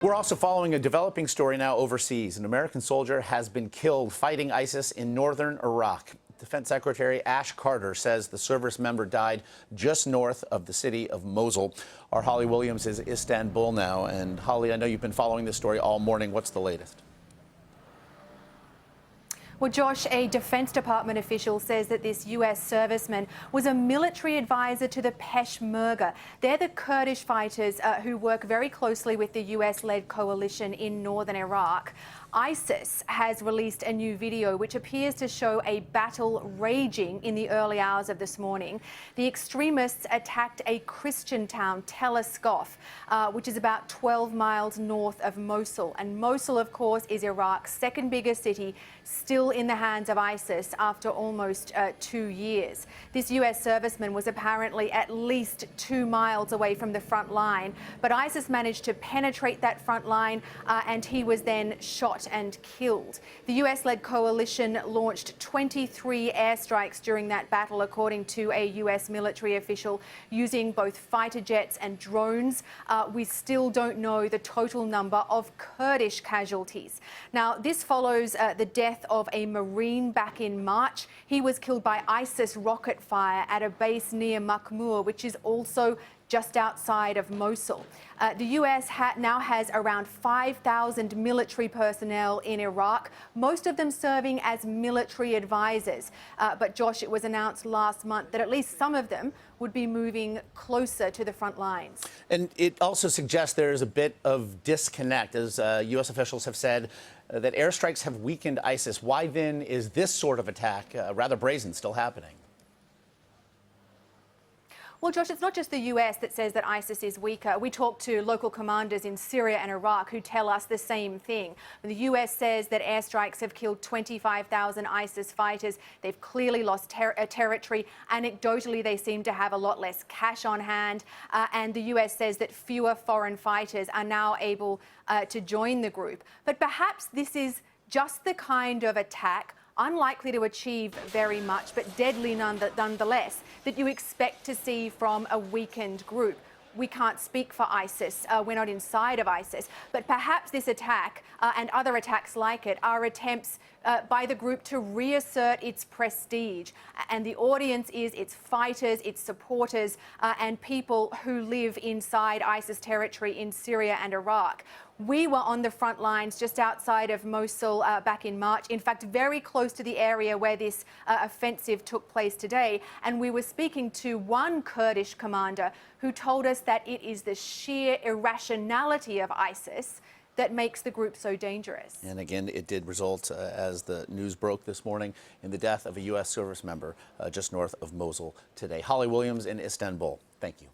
We're also following a developing story now overseas. An American soldier has been killed fighting ISIS in northern Iraq. Defense Secretary Ash Carter says the service member died just north of the city of Mosul. Our Holly Williams is in Istanbul now. And Holly, I know you've been following this story all morning. What's the latest? Well, Josh, a Defense Department official says that this US serviceman was a military advisor to the Peshmerga. They're the Kurdish fighters who work very closely with the US-led coalition in northern Iraq. ISIS has released a new video which appears to show a battle raging in the early hours of this morning. The extremists attacked a Christian town, Tel Askof, which is about 12 miles north of Mosul. And Mosul, of course, is Iraq's second biggest city, still in the hands of ISIS after almost 2 years. This US serviceman was apparently at least 2 miles away from the front line, but ISIS managed to penetrate that front line and he was then shot and killed. The US-led coalition launched 23 airstrikes during that battle, according to a US military official, using both fighter jets and drones. We still don't know the total number of Kurdish casualties. Now, this follows the death of a Marine back in March. He was killed by ISIS rocket fire at a base near Makmur, which is also just outside of Mosul. The US now has around 5,000 military personnel in Iraq, most of them serving as military advisors. But Josh, it was announced last month that at least some of them would be moving closer to the front lines. And it also suggests there is a bit of disconnect, as US officials have said that airstrikes have weakened ISIS. Why then is this sort of attack, rather brazen, still happening? Well, Josh, it's not just the US that says that ISIS is weaker. We talk to local commanders in Syria and Iraq who tell us the same thing. The US says that airstrikes have killed 25,000 ISIS fighters. They've clearly lost territory. Anecdotally, they seem to have a lot less cash on hand. And the US says that fewer foreign fighters are now able to join the group. But perhaps this is just the kind of attack, unlikely to achieve very much, but deadly nonetheless, that you expect to see from a weakened group. We can't speak for ISIS. We're not inside of ISIS. But perhaps this attack and other attacks like it are attempts by the group to reassert its prestige. And the audience is its fighters, its supporters, and people who live inside ISIS territory in Syria and Iraq. We were on the front lines just outside of Mosul back in March, in fact, very close to the area where this offensive took place today. And we were speaking to one Kurdish commander who told us that it is the sheer irrationality of ISIS that makes the group so dangerous. And again, it did result, as the news broke this morning, in the death of a U.S. service member just north of Mosul today. Holly Williams in Istanbul. Thank you.